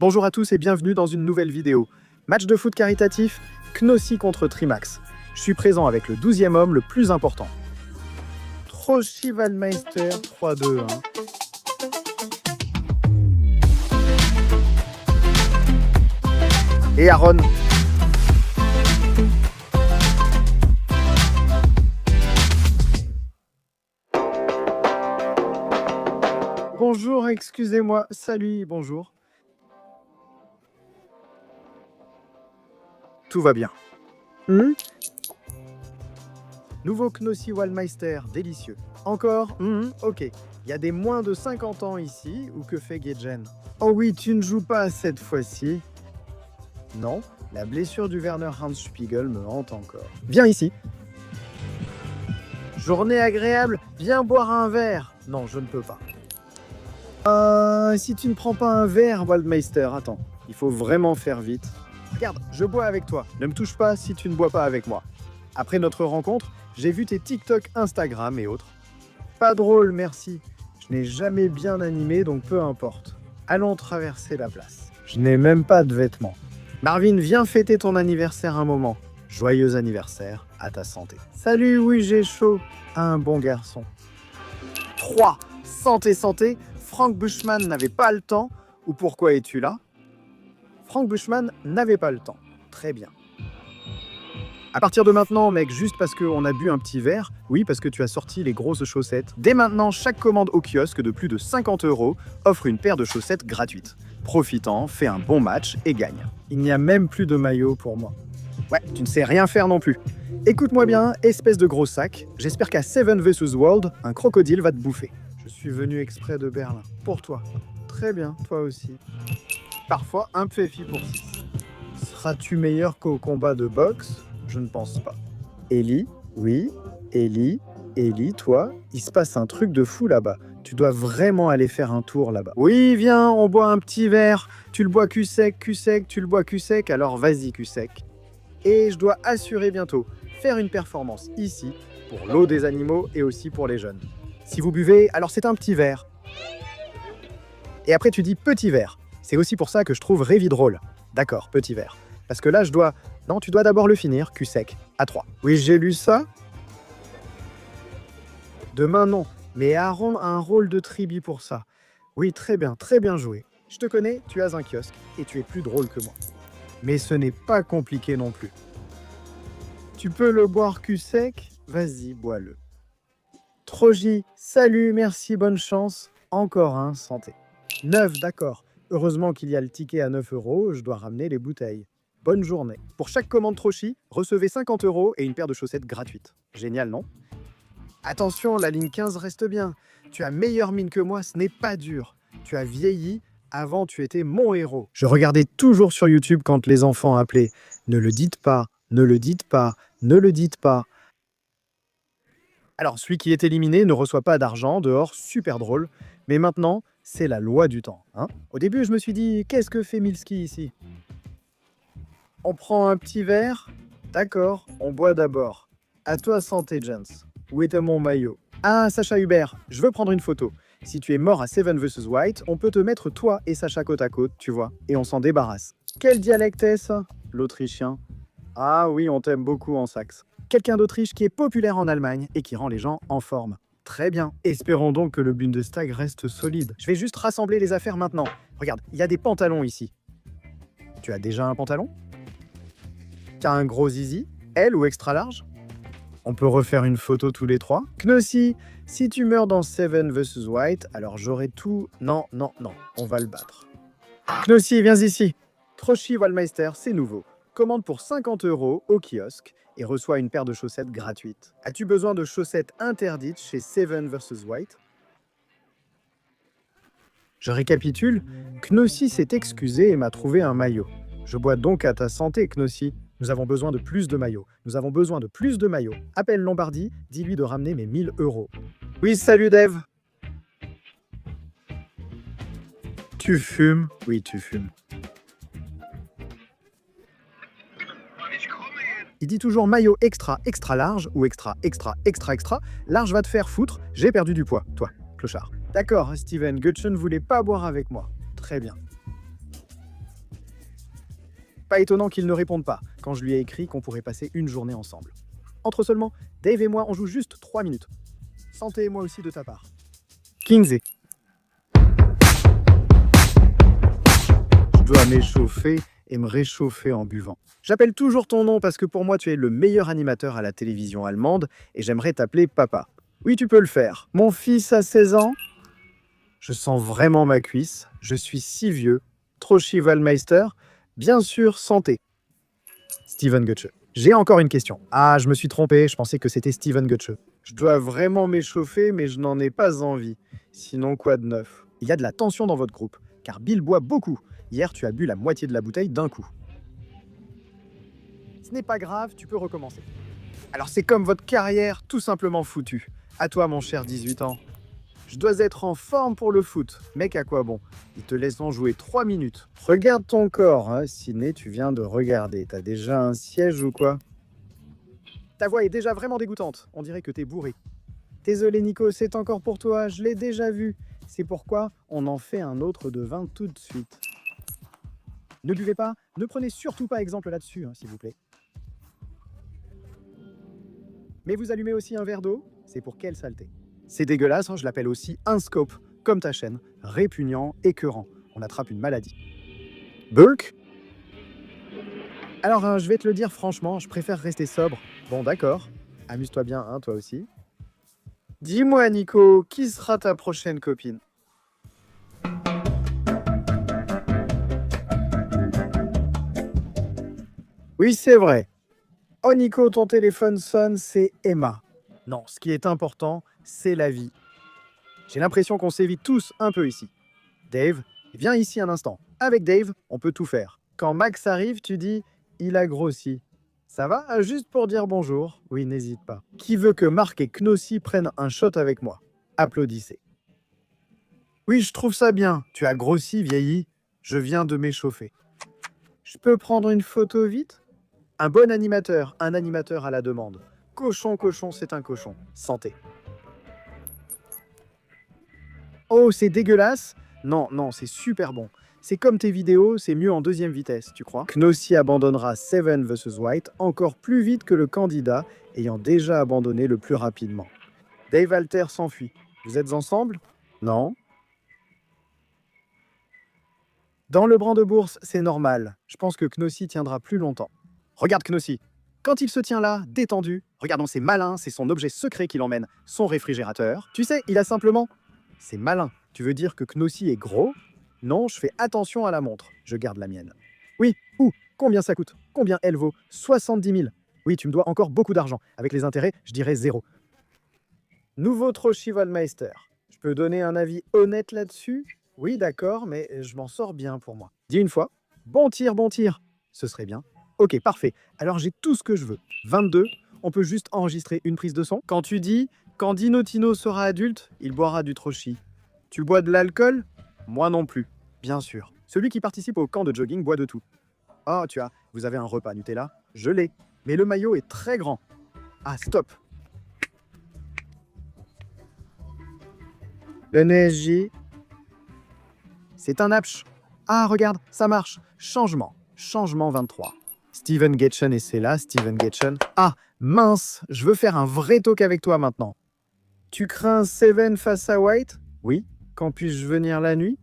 Bonjour à tous et bienvenue dans une nouvelle vidéo. Match de foot caritatif, Knossi contre Trimax. Je suis présent avec le 12e homme le plus important. Trochy Waldmeister 3-2-1. Et Aaron. Bonjour, excusez-moi. Salut, bonjour. Tout va bien. Nouveau Knossi Waldmeister, délicieux. Encore ok. Il y a des moins de 50 ans ici, ou que fait Gedgen? Oh oui, tu ne joues pas cette fois-ci. Non, la blessure du Werner Hans Spiegel me hante encore. Viens ici. Journée agréable, viens boire un verre. Non, je ne peux pas. Si tu ne prends pas un verre, Waldmeister, attends. Il faut vraiment faire vite. Regarde, je bois avec toi. Ne me touche pas si tu ne bois pas avec moi. Après notre rencontre, j'ai vu tes TikTok, Instagram et autres. Pas drôle, merci. Je n'ai jamais bien animé, donc peu importe. Allons traverser la place. Je n'ai même pas de vêtements. Marvin, viens fêter ton anniversaire un moment. Joyeux anniversaire, à ta santé. Salut, oui, j'ai chaud. Un bon garçon. 3. Santé, santé. Frank Bushman n'avait pas le temps. Ou pourquoi es-tu là? Frank Bushman n'avait pas le temps. Très bien. À partir de maintenant, mec, juste parce qu'on a bu un petit verre, oui, parce que tu as sorti les grosses chaussettes, dès maintenant, chaque commande au kiosque de plus de 50 € offre une paire de chaussettes gratuites. Profitant, fais un bon match et gagne. Il n'y a même plus de maillot pour moi. Ouais, tu ne sais rien faire non plus. Écoute-moi bien, espèce de gros sac, j'espère qu'à Seven vs World, un crocodile va te bouffer. Je suis venu exprès de Berlin. Pour toi. Très bien, toi aussi. Parfois, un pfeffi pour 6. Seras-tu meilleur qu'au combat de boxe? Je ne pense pas. Ellie, oui. Ellie, toi, il se passe un truc de fou là-bas. Tu dois vraiment aller faire un tour là-bas. Oui, viens, on boit un petit verre. Tu le bois cul sec, tu le bois cul sec, alors vas-y cul sec. Et je dois assurer bientôt faire une performance ici, pour l'eau des animaux et aussi pour les jeunes. Si vous buvez, alors c'est un petit verre. Et après tu dis petit verre. C'est aussi pour ça que je trouve Révi drôle. D'accord, petit verre. Parce que là, je dois... Non, tu dois d'abord le finir, cul sec, à 3. Oui, j'ai lu ça. Demain, non. Mais Aaron a un rôle de tribi pour ça. Oui, très bien joué. Je te connais, tu as un kiosque, et tu es plus drôle que moi. Mais ce n'est pas compliqué non plus. Tu peux le boire cul sec? Vas-y, bois-le. Troji, salut, merci, bonne chance. Encore un, santé. 9, d'accord. Heureusement qu'il y a le ticket à 9 €, je dois ramener les bouteilles. Bonne journée. Pour chaque commande Trochy, recevez 50 € et une paire de chaussettes gratuites. Génial, non? Attention, la ligne 15 reste bien. Tu as meilleure mine que moi, ce n'est pas dur. Tu as vieilli, avant tu étais mon héros. Je regardais toujours sur YouTube quand les enfants appelaient « Ne le dites pas, ne le dites pas, ne le dites pas ». Alors, celui qui est éliminé ne reçoit pas d'argent, dehors, super drôle. Mais maintenant, c'est la loi du temps. Hein. Au début, je me suis dit, qu'est-ce que fait Milski ici? On prend un petit verre? D'accord, on boit d'abord. À toi santé, Jens. Où était mon maillot? Ah, Sacha Hubert, je veux prendre une photo. Si tu es mort à Seven vs White, on peut te mettre toi et Sacha côte à côte, tu vois, et on s'en débarrasse. Quel dialecte est ça? L'autrichien. Ah oui, on t'aime beaucoup en Saxe. Quelqu'un d'Autriche qui est populaire en Allemagne et qui rend les gens en forme. Très bien. Espérons donc que le Bundestag reste solide. Je vais juste rassembler les affaires maintenant. Regarde, il y a des pantalons ici. Tu as déjà un pantalon? T'as un gros zizi? L ou extra large? On peut refaire une photo tous les trois? Knossi, si tu meurs dans Seven vs White, alors j'aurai tout... Non, on va le battre. Knossi, viens ici. Trochy Waldmeister, c'est nouveau. Commande pour 50 € au kiosque et reçoit une paire de chaussettes gratuites. As-tu besoin de chaussettes interdites chez Seven vs White? Je récapitule. Knossi s'est excusé et m'a trouvé un maillot. Je bois donc à ta santé, Knossi. Nous avons besoin de plus de maillots. Appelle Lombardie, dis-lui de ramener mes 1000 €. Oui, salut Dave. Tu fumes? Oui, tu fumes. Il dit toujours maillot extra large ou extra. Large va te faire foutre, j'ai perdu du poids, toi, clochard. D'accord, Steven, Gutchen voulait pas boire avec moi. Très bien. Pas étonnant qu'il ne réponde pas quand je lui ai écrit qu'on pourrait passer une journée ensemble. Entre seulement, Dave et moi, on joue juste 3 minutes. Santé et moi aussi de ta part. Kinsey. Je dois m'échauffer et me réchauffer en buvant. J'appelle toujours ton nom parce que pour moi, tu es le meilleur animateur à la télévision allemande et j'aimerais t'appeler papa. Oui, tu peux le faire. Mon fils a 16 ans. Je sens vraiment ma cuisse. Je suis si vieux. Troschi Waldmeister. Bien sûr, santé. Steven Goethe. J'ai encore une question. Ah, je me suis trompé. Je pensais que c'était Steven Goethe. Je dois vraiment m'échauffer, mais je n'en ai pas envie. Sinon, quoi de neuf? Il y a de la tension dans votre groupe, car Bill boit beaucoup. Hier, tu as bu la moitié de la bouteille d'un coup. Ce n'est pas grave, tu peux recommencer. Alors c'est comme votre carrière tout simplement foutue. À toi mon cher 18 ans. Je dois être en forme pour le foot. Mec, à quoi bon? Ils te laissent en jouer 3 minutes. Regarde ton corps, hein, Sidney, tu viens de regarder. T'as déjà un siège ou quoi? Ta voix est déjà vraiment dégoûtante. On dirait que t'es bourré. Désolé Nico, c'est encore pour toi, je l'ai déjà vu. C'est pourquoi on en fait un autre de vin tout de suite. Ne buvez pas, ne prenez surtout pas exemple là-dessus, hein, s'il vous plaît. Mais vous allumez aussi un verre d'eau, c'est pour quelle saleté? C'est dégueulasse, hein, je l'appelle aussi un scope, comme ta chaîne, répugnant, écœurant. On attrape une maladie. Bulk? Alors, je vais te le dire franchement, je préfère rester sobre. Bon, d'accord. Amuse-toi bien, hein, toi aussi. Dis-moi, Nico, qui sera ta prochaine copine? Oui, c'est vrai. Oh Nico, ton téléphone sonne, c'est Emma. Non, ce qui est important, c'est la vie. J'ai l'impression qu'on s'évite tous un peu ici. Dave, viens ici un instant. Avec Dave, on peut tout faire. Quand Max arrive, tu dis « il a grossi ». Ça va? Juste pour dire bonjour. Oui, n'hésite pas. Qui veut que Marc et Knossi prennent un shot avec moi? Applaudissez. Oui, je trouve ça bien. Tu as grossi, vieilli. Je viens de m'échauffer. Je peux prendre une photo vite? Un bon animateur, un animateur à la demande. Cochon, cochon, c'est un cochon. Santé. Oh, c'est dégueulasse? Non, non, c'est super bon. C'est comme tes vidéos, c'est mieux en deuxième vitesse, tu crois? Knossi abandonnera Seven vs White encore plus vite que le candidat ayant déjà abandonné le plus rapidement. Dave Alter s'enfuit. Vous êtes ensemble? Non? Dans le Brandebourse, c'est normal. Je pense que Knossi tiendra plus longtemps. Regarde Knossi. Quand il se tient là, détendu, regardons, c'est malin, c'est son objet secret qui l'emmène, son réfrigérateur. Tu sais, il a simplement... C'est malin. Tu veux dire que Knossi est gros? Non, je fais attention à la montre. Je garde la mienne. Oui, combien ça coûte? Combien elle vaut? 70 000. Oui, tu me dois encore beaucoup d'argent. Avec les intérêts, je dirais 0. Nouveau Troschi Waldmeister. Je peux donner un avis honnête là-dessus? Oui, d'accord, mais je m'en sors bien pour moi. Dis une fois. Bon tir, bon tir. Ce serait bien. Ok, parfait. Alors j'ai tout ce que je veux. 22, on peut juste enregistrer une prise de son. Quand tu dis, quand Dino Tino sera adulte, il boira du Troschi. Tu bois de l'alcool? Moi non plus, bien sûr. Celui qui participe au camp de jogging boit de tout. Oh, vous avez un repas Nutella? Je l'ai. Mais le maillot est très grand. Ah, stop. Le NSJ. C'est un apch. Ah, regarde, ça marche. Changement. Changement 23. Steven Getchen et c'est là, Steven Getchen. Ah, mince, je veux faire un vrai talk avec toi maintenant. Tu crains Seven face à White? Oui. Quand puis-je venir la nuit?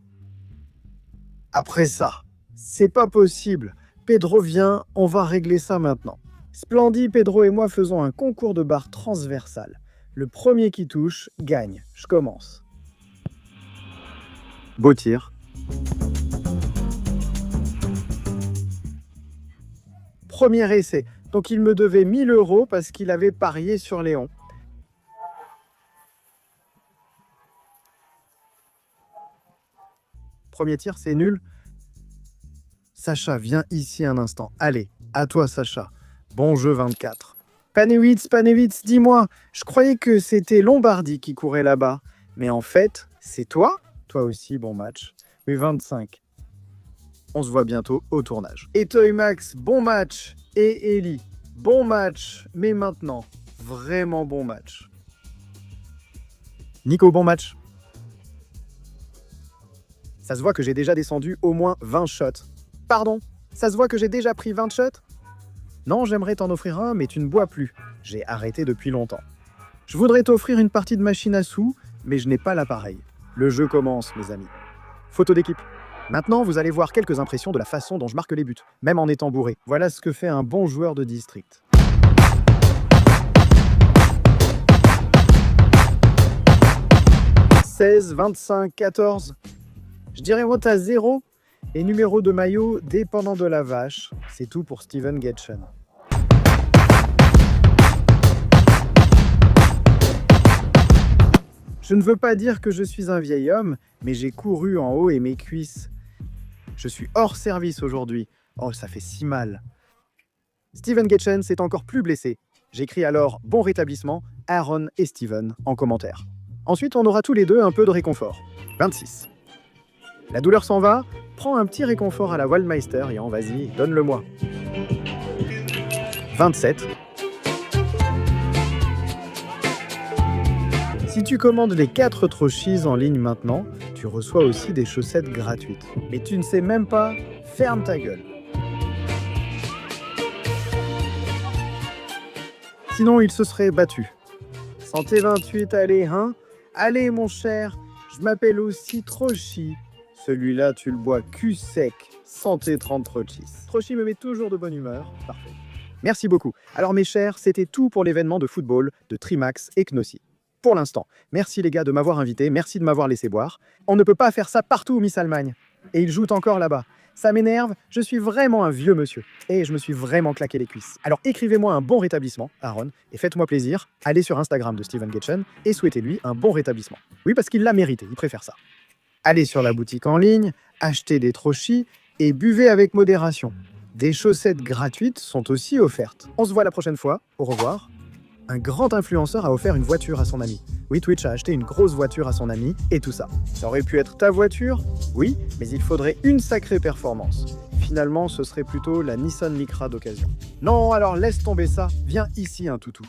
Après ça, c'est pas possible. Pedro vient, on va régler ça maintenant. Splendid, Pedro et moi faisons un concours de barre transversal. Le premier qui touche, gagne. Je commence. Beau tir. Premier essai. Donc il me devait 1000 € parce qu'il avait parié sur Léon. Premier tir, c'est nul. Sacha, viens ici un instant. Allez, à toi Sacha. Bon jeu 24. Panewitz, dis-moi, je croyais que c'était Lombardi qui courait là-bas. Mais en fait, c'est toi? Toi aussi, bon match. Oui, 25. On se voit bientôt au tournage. Et Toy Max, bon match. Et Ellie, bon match. Mais maintenant, vraiment bon match. Nico, bon match. Ça se voit que j'ai déjà descendu au moins 20 shots. Pardon, Ça se voit que j'ai déjà pris 20 shots? Non, j'aimerais t'en offrir un, mais tu ne bois plus. J'ai arrêté depuis longtemps. Je voudrais t'offrir une partie de machine à sous, mais je n'ai pas l'appareil. Le jeu commence, mes amis. Photo d'équipe. Maintenant, vous allez voir quelques impressions de la façon dont je marque les buts, même en étant bourré. Voilà ce que fait un bon joueur de district. « 16, 25, 14. Je dirais vote à 0 et numéro de maillot dépendant de la vache. C'est tout pour Steven Getchen. Je ne veux pas dire que je suis un vieil homme, mais j'ai couru en haut et mes cuisses. Je suis hors service aujourd'hui. Oh, ça fait si mal. Steven Getchen s'est encore plus blessé. J'écris alors « Bon rétablissement, Aaron et Steven » en commentaire. Ensuite, on aura tous les deux un peu de réconfort. 26. La douleur s'en va, prends un petit réconfort à la Waldmeister et vas-y, donne-le-moi. 27. Si tu commandes les 4 Trochis en ligne maintenant, tu reçois aussi des chaussettes gratuites. Mais tu ne sais même pas, ferme ta gueule. Sinon, il se serait battu. Santé 28, allez, hein? Allez, mon cher, je m'appelle aussi Trochi. Celui-là, tu le bois cul sec. Santé 30 Trochis. Trochi me met toujours de bonne humeur. Parfait. Merci beaucoup. Alors, mes chers, c'était tout pour l'événement de football de Trimax et Knossi. Pour l'instant, merci les gars de m'avoir invité, merci de m'avoir laissé boire. On ne peut pas faire ça partout, Miss Allemagne. Et ils jouent encore là-bas. Ça m'énerve, je suis vraiment un vieux monsieur. Et je me suis vraiment claqué les cuisses. Alors écrivez-moi un bon rétablissement, Aaron, et faites-moi plaisir, allez sur Instagram de Steven Getchen et souhaitez-lui un bon rétablissement. Oui, parce qu'il l'a mérité, il préfère ça. Allez sur la boutique en ligne, achetez des Trochis et buvez avec modération. Des chaussettes gratuites sont aussi offertes. On se voit la prochaine fois, au revoir. Un grand influenceur a offert une voiture à son ami. Oui, Twitch a acheté une grosse voiture à son ami et tout ça. Ça aurait pu être ta voiture, oui, mais il faudrait une sacrée performance. Finalement, ce serait plutôt la Nissan Micra d'occasion. Non, alors laisse tomber ça, viens ici un toutou.